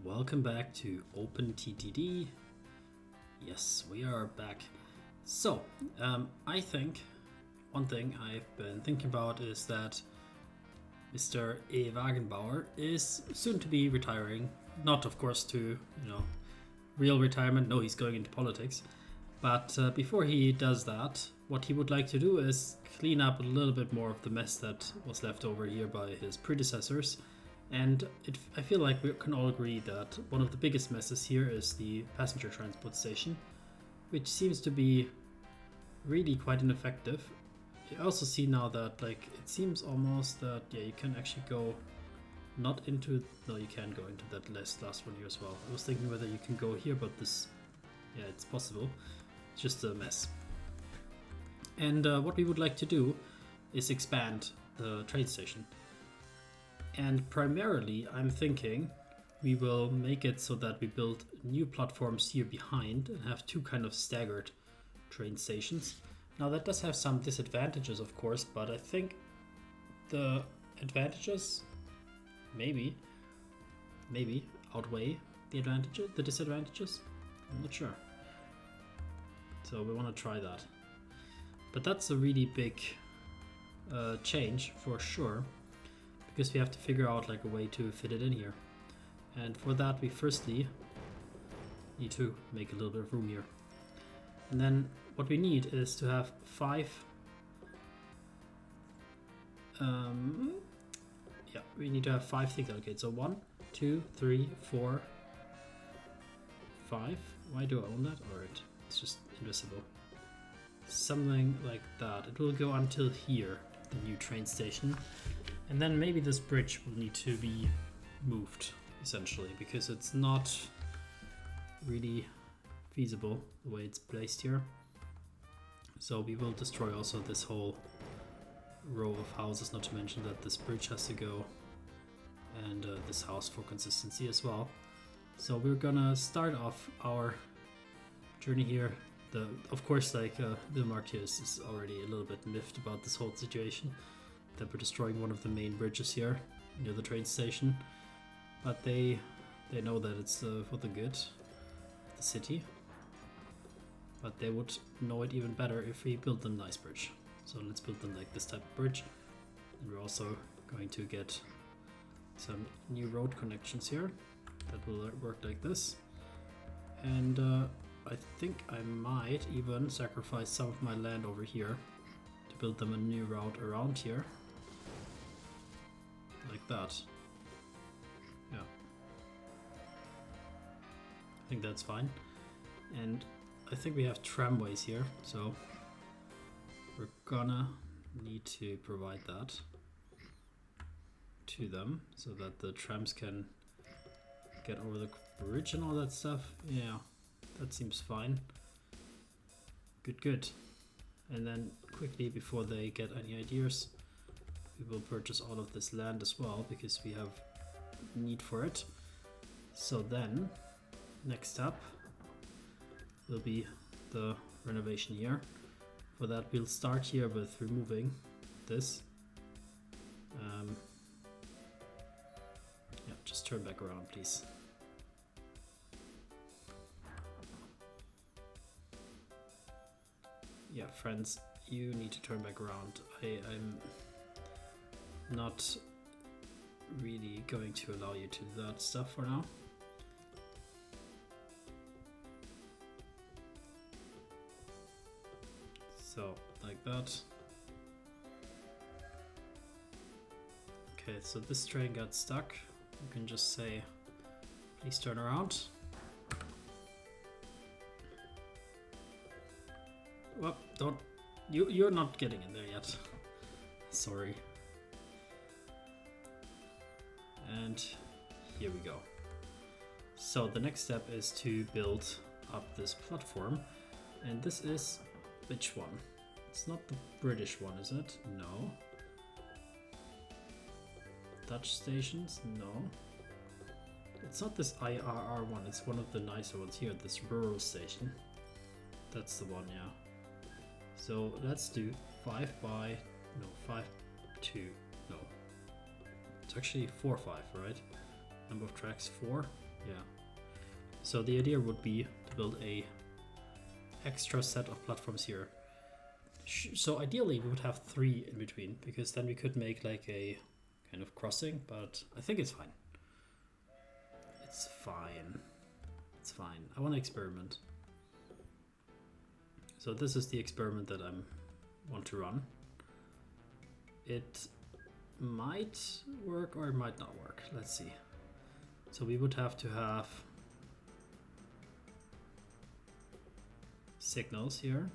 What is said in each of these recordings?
welcome back to OpenTTD. Yes, we are back. So, I think one thing I've been thinking about is that Mr. E. Wagenbauer is soon to be retiring. Not, of course, to, real retirement. No, he's going into politics. But before he does that, what he would like to do is clean up a little bit more of the mess that was left over here by his predecessors. And I feel like we can all agree that one of the biggest messes here is the passenger transport station, which seems to be really quite ineffective. You also see now that it seems almost that you can actually go not into, no, you can go into that last one here as well. I was thinking whether you can go here, but this, it's possible. It's just a mess. And what we would like to do is expand the train station. And primarily, I'm thinking we will make it so that we build new platforms here behind and have two kind of staggered train stations. Now that does have some disadvantages, of course, but I think the advantages maybe outweigh the disadvantages. I'm not sure. So we want to try that. But that's a really big change for sure, because we have to figure out a way to fit it in here. And for that we firstly need to make a little bit of room here. And then what we need is to have 5 we need to have 5 things allocated. So 1, 2, 3, 4, 5. Why do I own that? Alright, it's just invisible. Something like that. It will go until here, the new train station. And then maybe this bridge will need to be moved, essentially, because it's not really feasible the way it's placed here. So we will destroy also this whole row of houses, not to mention that this bridge has to go, and this house for consistency as well. So we're gonna start off our journey here. Of course, Villmarkt here is already a little bit miffed about this whole situation, that we're destroying one of the main bridges here near the train station, but they know that it's for the good of the city. But they would know it even better if we build them nice bridge. So let's build them like this type of bridge, and we're also going to get some new road connections here that will work like this. And I think I might even sacrifice some of my land over here to build them a new route around here. Like that. Yeah. I think that's fine. And I think we have tramways here, so we're gonna need to provide that to them so that the trams can get over the bridge and all that stuff. Yeah, that seems fine. Good. And then quickly, before they get any ideas, we will purchase all of this land as well, because we have need for it. So then, next up will be the renovation here. For that, we'll start here with removing this. Just turn back around, please. Yeah, friends, you need to turn back around. I'm not really going to allow you to do that stuff for now. So, like that. Okay, so this train got stuck. You can just say, please turn around. Well, you're not getting in there yet. Sorry. And here we go. So the next step is to build up this platform, and this is which one? It's not the British one, is it? No. Dutch stations? No. It's not this IRR one, it's one of the nicer ones here, this rural station. That's the one, yeah. So let's do 5 to, no. It's actually 4, 5, right? Number of tracks 4. Yeah. So the idea would be to build a extra set of platforms here. So ideally we would have 3 in between, because then we could make like a kind of crossing, but I think it's fine. It's fine. It's fine. I want to experiment. So this is the experiment that I want to run. It might work or it might not work. Let's see. So we would have to have signals here.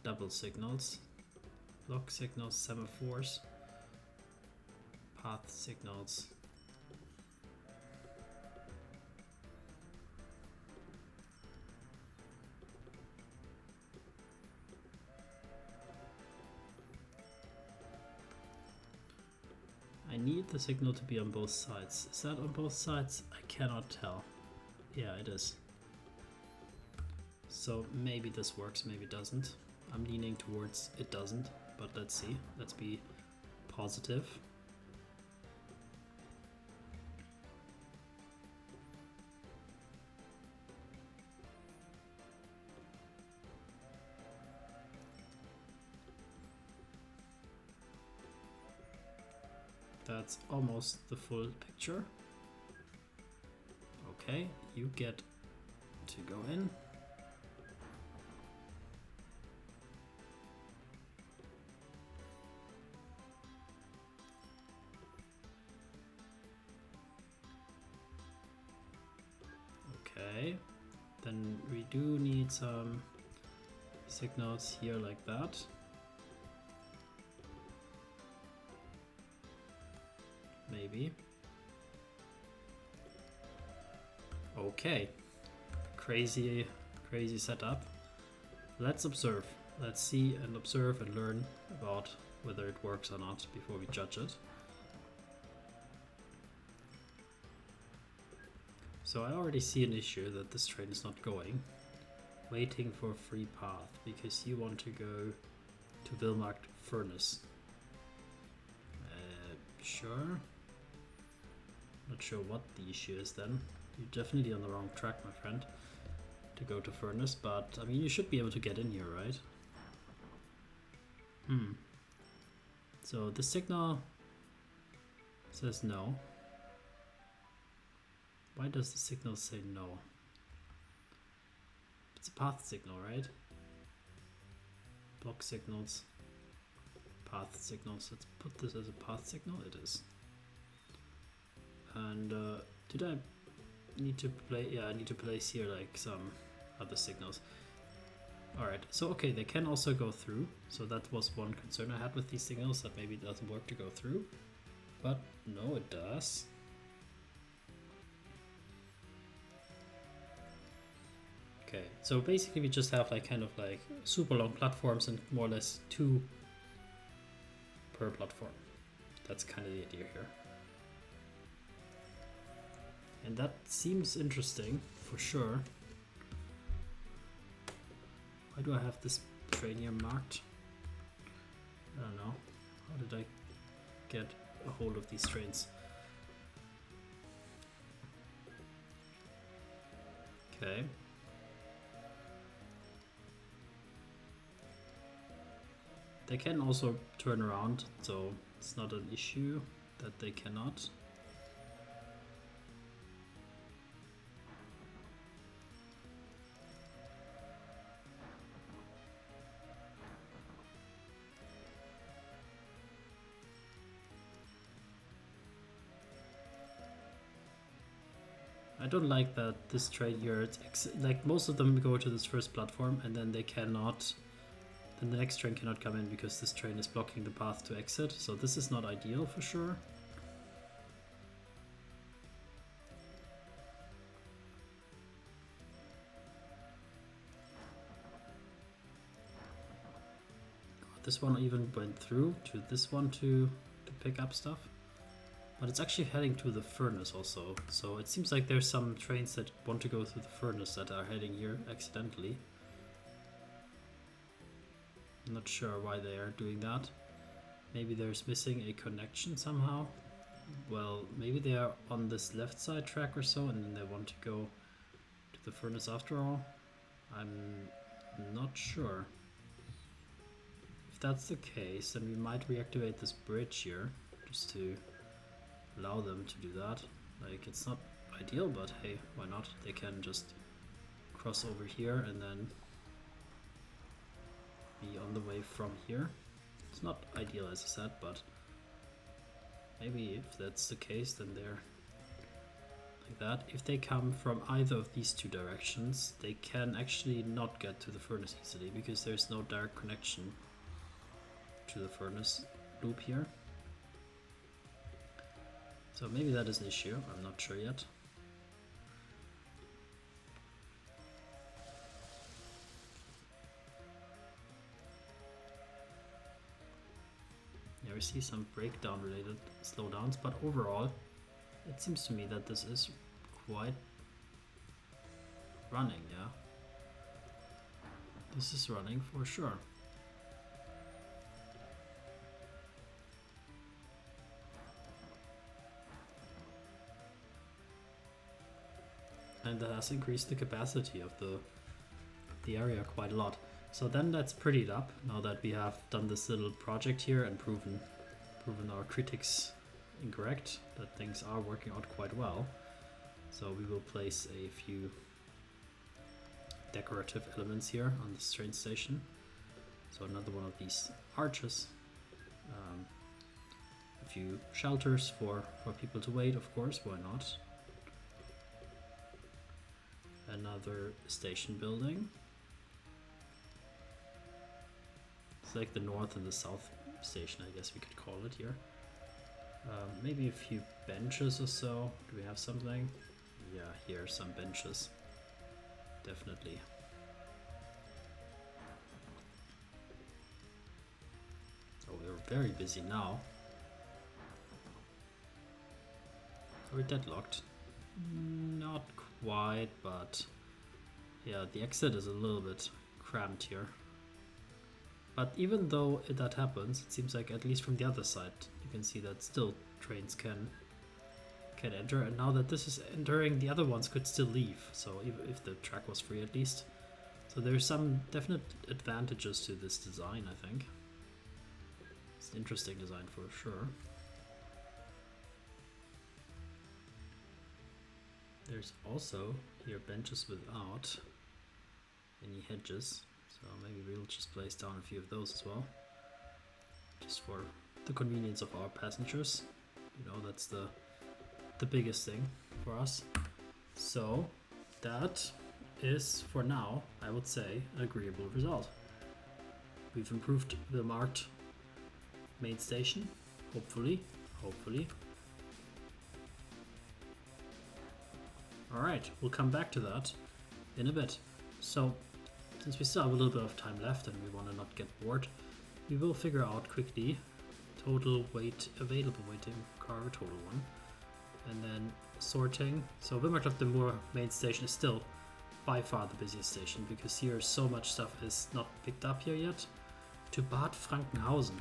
Double signals. Block signals, semaphores. Path signals. I need the signal to be on both sides. Is that on both sides? I cannot tell. Yeah, it is. So maybe this works, maybe it doesn't. I'm leaning towards it doesn't, but let's see. Let's be positive. That's almost the full picture. Okay, you get to go in. Okay, then we do need some signals here like that. Maybe. Okay, crazy setup. Let's observe. Let's see and observe and learn about whether it works or not before we judge it. So I already see an issue that this train is not going. Waiting for a free path because you want to go to Villmarkt furnace. Sure. Not sure what the issue is then. You're definitely on the wrong track, my friend, to go to furnace, but I mean you should be able to get in here, right? So the signal says no. Why does the signal say no? It's a path signal, right? Block signals, path signals. Let's put this as a path signal. It is. And did I need to play? Yeah, I need to place here like some other signals. Alright, so okay, they can also go through. So that was one concern I had with these signals, that maybe it doesn't work to go through. But no, it does. Okay, so basically we just have like kind of like super long platforms and more or less 2 per platform. That's kind of the idea here. And that seems interesting for sure. Why do I have this train here marked? I don't know. How did I get a hold of these trains? Okay. They can also turn around, so it's not an issue that they cannot. I don't like that this train here, it's like most of them go to this first platform and then they cannot, then the next train cannot come in because this train is blocking the path to exit. So this is not ideal for sure. This one even went through to this one to pick up stuff. But it's actually heading to the furnace also. So it seems like there's some trains that want to go through the furnace that are heading here accidentally. Not sure why they are doing that. Maybe there's missing a connection somehow. well, maybe they are on this left side track or so, and then they want to go to the furnace after all. I'm not sure. If that's the case, then we might reactivate this bridge here, just to allow them to do that. Like, it's not ideal, but hey, why not? They can just cross over here and then be on the way from here. It's not ideal, as I said, but maybe if that's the case, then they're like that. If they come from either of these two directions, they can actually not get to the furnace easily, because there's no direct connection to the furnace loop here. So maybe that is an issue, I'm not sure yet. Yeah, we see some breakdown related slowdowns, but overall it seems to me that this is quite running, yeah. This is running for sure. And that has increased the capacity of the area quite a lot. So then that's prettied up, now that we have done this little project here and proven our critics incorrect, that things are working out quite well. So we will place a few decorative elements here on this train station. So another one of these arches, a few shelters for people to wait, of course, why not? Another station building. It's like the north and the south station, I guess we could call it here. Maybe a few benches or so. Do we have something? Yeah, here are some benches. Definitely. So we're very busy now. Are we deadlocked? Not quite, but yeah, the exit is a little bit cramped here. But even though that happens, it seems like at least from the other side you can see that still trains can enter, and now that this is entering, the other ones could still leave, so if the track was free at least. So there's some definite advantages to this design, I think. It's an interesting design for sure. There's also here benches without any hedges, so maybe we'll just place down a few of those as well, just for the convenience of our passengers. You know, that's the biggest thing for us. So that is, for now, I would say, an agreeable result. We've improved the Villmarkt main station, hopefully. Alright, we'll come back to that in a bit. So, since we still have a little bit of time left and we want to not get bored, we will figure out quickly total weight, available weight in cargo, total one. And then sorting. So Villmarkt of the Moor main station is still by far the busiest station, because here so much stuff is not picked up here yet. To Bad Frankenhausen.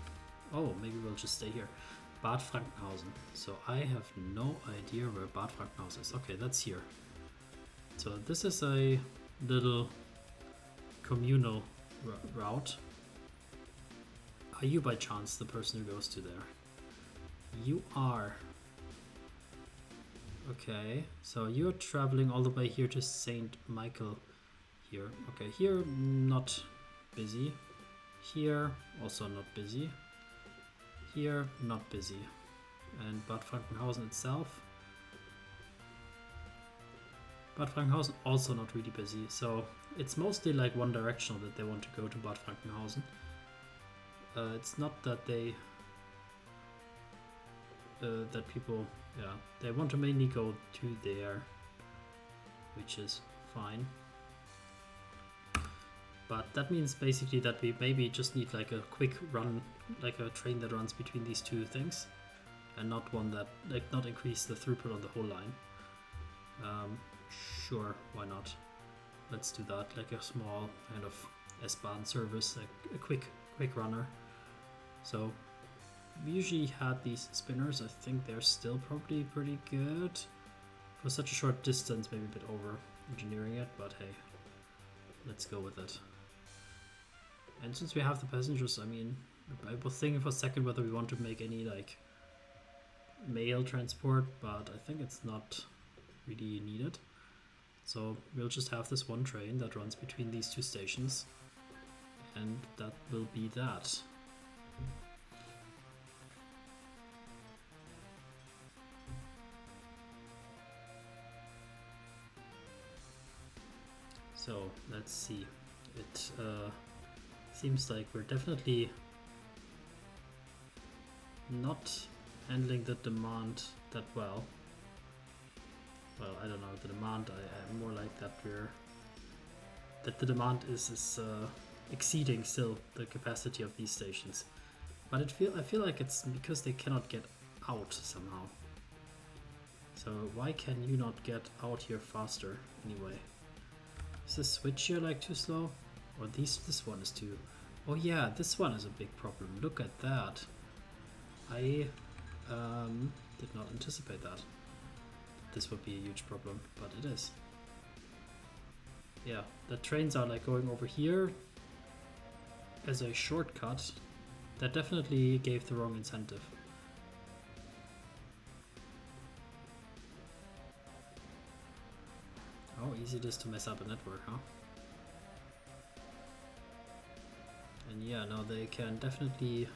Oh, maybe we'll just stay here. Bad Frankenhausen. So I have no idea where Bad Frankenhausen is. Okay, that's here. So this is a little communal route. Are you by chance the person who goes to there? You are. Okay, so you're traveling all the way here to St. Michael here. Okay, here not busy. Here also not busy. Here not busy. And Bad Frankenhausen itself. Bad Frankenhausen also not really busy. So it's mostly like one directional that they want to go to Bad Frankenhausen. It's not that they that people, yeah, they want to mainly go to there, which is fine. But that means basically that we maybe just need like a quick run, like a train that runs between these two things, and not one that, like, not increase the throughput on the whole line. Sure, why not? Let's do that, like a small kind of S-Bahn service, like a quick runner. So we usually had these spinners. I think they're still probably pretty good. For such a short distance, maybe a bit over engineering it, but hey, let's go with it. And since we have the passengers, I mean, I was thinking for a second whether we want to make any like mail transport, but I think it's not really needed. So we'll just have this one train that runs between these two stations, and that will be that. So let's see. It seems like we're definitely not handling the demand that well. Well, I don't know, the demand, I'm more like that the demand is exceeding still the capacity of these stations. But I feel like it's because they cannot get out somehow. So why can you not get out here faster anyway? Is this switch here like too slow? Or this one is too... Oh yeah, this one is a big problem. Look at that. I did not anticipate that. This would be a huge problem, but it is. Yeah, the trains are like going over here as a shortcut. That definitely gave the wrong incentive. How easy it is to mess up a network, huh? And yeah, now they can definitely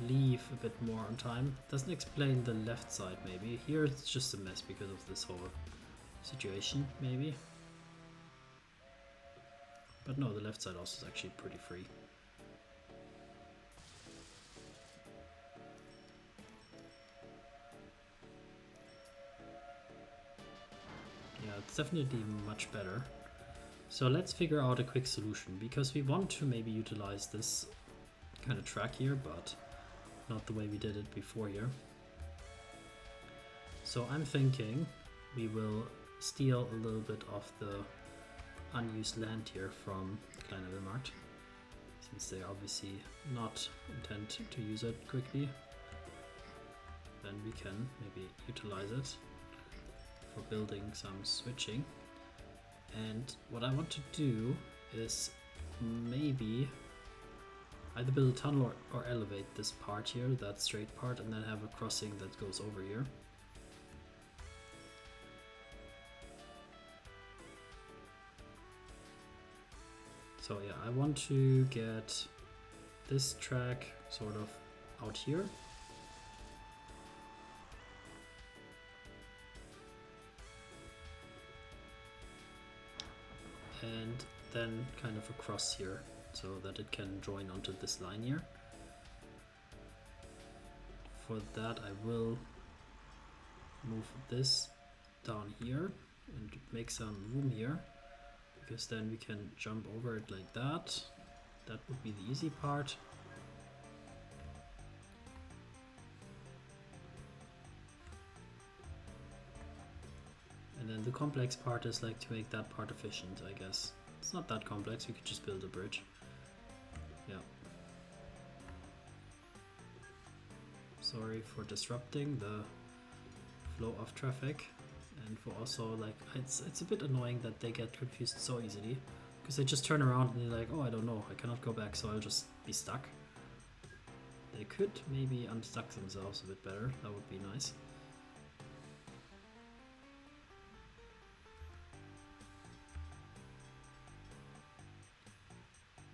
leave a bit more on time. Doesn't explain the left side maybe. Here it's just a mess because of this whole situation maybe. But no, the left side also is actually pretty free. Yeah, it's definitely much better. So let's figure out a quick solution, because we want to maybe utilize this kind of track here, but not the way we did it before here. So I'm thinking we will steal a little bit of the unused land here from Villmarkt, since they obviously not intend to use it quickly. Then we can maybe utilize it for building some switching. And what I want to do is maybe either build a tunnel or elevate this part here, that straight part, and then have a crossing that goes over here. So yeah, I want to get this track sort of out here. And then kind of across here, so that it can join onto this line here. For that I will move this down here and make some room here, because then we can jump over it like that. That would be the easy part. And then the complex part is like to make that part efficient, I guess. It's not that complex, we could just build a bridge. Yeah. Sorry for disrupting the flow of traffic, and for also like, it's a bit annoying that they get confused so easily, because they just turn around and they're like, oh, I don't know, I cannot go back, so I'll just be stuck. They could maybe unstuck themselves a bit better, that would be nice.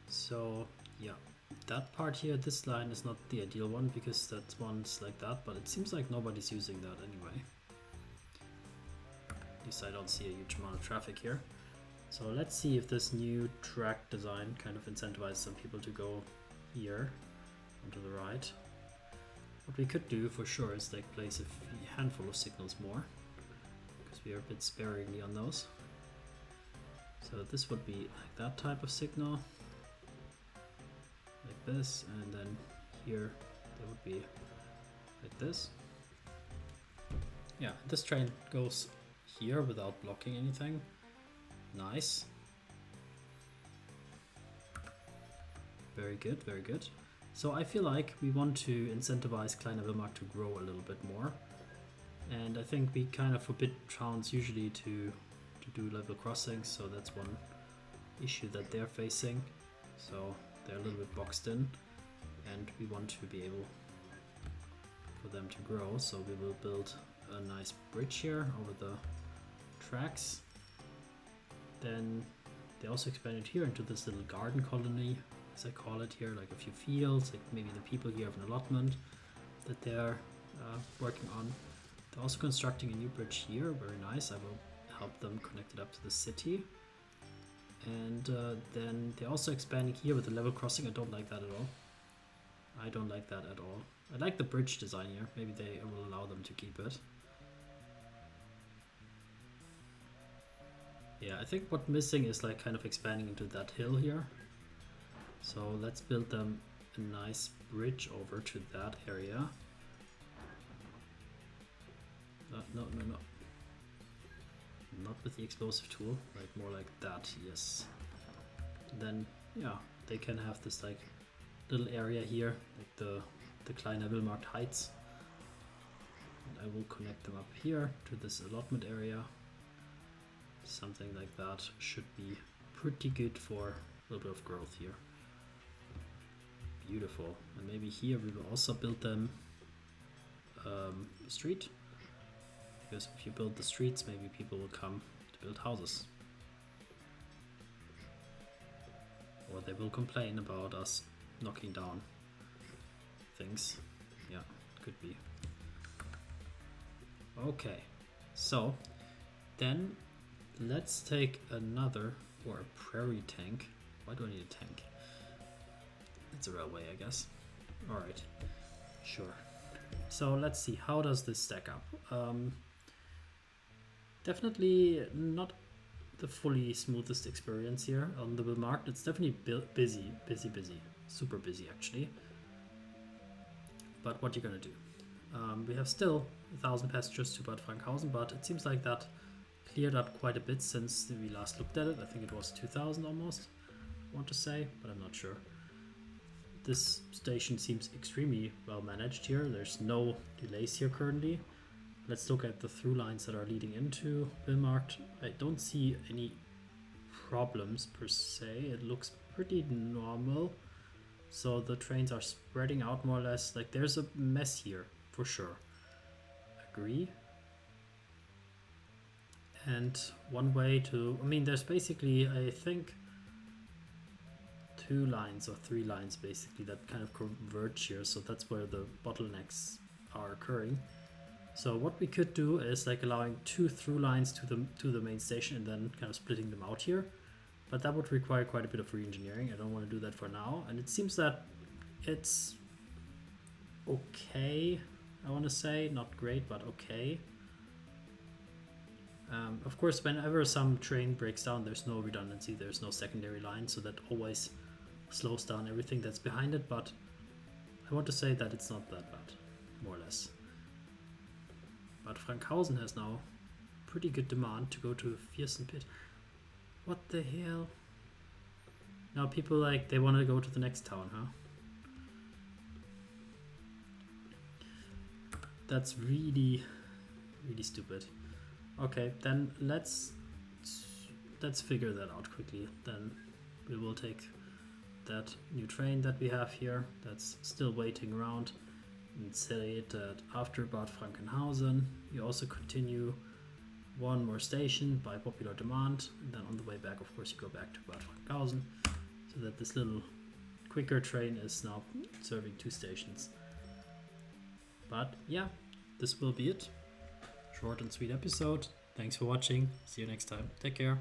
So yeah, that part here, this line is not the ideal one, because that one's like that, but it seems like nobody's using that anyway. At least I don't see a huge amount of traffic here. So let's see if this new track design kind of incentivizes some people to go here onto the right. What we could do for sure is like place a handful of signals more, because we are a bit sparingly on those. So this would be like that type of signal, like this, and then here there would be like this. Yeah, this train goes here without blocking anything. Nice. Very good, very good. So I feel like we want to incentivize Kleiner Villmarkt to grow a little bit more. And I think we kind of forbid towns usually to do level crossings, so that's one issue that they're facing. So they're a little bit boxed in, and we want to be able for them to grow. So we will build a nice bridge here over the tracks. Then they also expanded here into this little garden colony, as I call it here, like a few fields, like maybe the people here have an allotment that they're working on. They're also constructing a new bridge here, very nice. I will help them connect it up to the city. And then they're also expanding here with the level crossing. I don't like that at all. I don't like that at all. I like the bridge design here. Maybe they will allow them to keep it. Yeah, I think what's missing is like kind of expanding into that hill here. So let's build them a nice bridge over to that area. No. Not with the explosive tool, like more like that, yes. And then, yeah, they can have this like little area here, like the Kleiner Villmarkt Heights. And I will connect them up here to this allotment area. Something like that should be pretty good for a little bit of growth here. Beautiful. And maybe here we will also build them a street. Because if you build the streets, maybe people will come to build houses. Or they will complain about us knocking down things. Yeah, could be. Okay, so then let's take another, or a prairie tank. Why do I need a tank? It's a railway, I guess. Alright, sure. So let's see, how does this stack up? Definitely not the fully smoothest experience here on the Villmarkt. It's definitely busy, super busy actually. But what you're gonna do? We have still 1,000 passengers to Bad Frankhausen, but it seems like that cleared up quite a bit since we last looked at it. I think it was 2,000 almost, I want to say, but I'm not sure. This station seems extremely well managed here. There's no delays here currently. Let's look at the through lines that are leading into Villmarkt. I don't see any problems per se. It looks pretty normal. So the trains are spreading out more or less. Like there's a mess here for sure. Agree. And one way to, I mean, there's basically, I think, 2 lines or 3 lines basically that kind of converge here. So that's where the bottlenecks are occurring. So what we could do is like allowing 2 through lines to the main station and then kind of splitting them out here. But that would require quite a bit of re-engineering. I don't want to do that for now. And it seems that it's okay, I want to say. Not great, but okay. Of course, whenever some train breaks down, there's no redundancy. There's no secondary line, so that always slows down everything that's behind it. But I want to say that it's not that bad, more or less. But Frankhausen has now pretty good demand to go to Viersenpit. What the hell? Now people like, they want to go to the next town, huh? That's really, really stupid. Okay, then let's figure that out quickly. Then we will take that new train that we have here that's still waiting around and say that after Bad Frankenhausen you also continue one more station by popular demand, and then on the way back of course you go back to Bad Frankenhausen, so that this little quicker train is now serving 2 stations. But yeah, this will be it. Short and sweet episode. Thanks for watching. See you next time. Take care.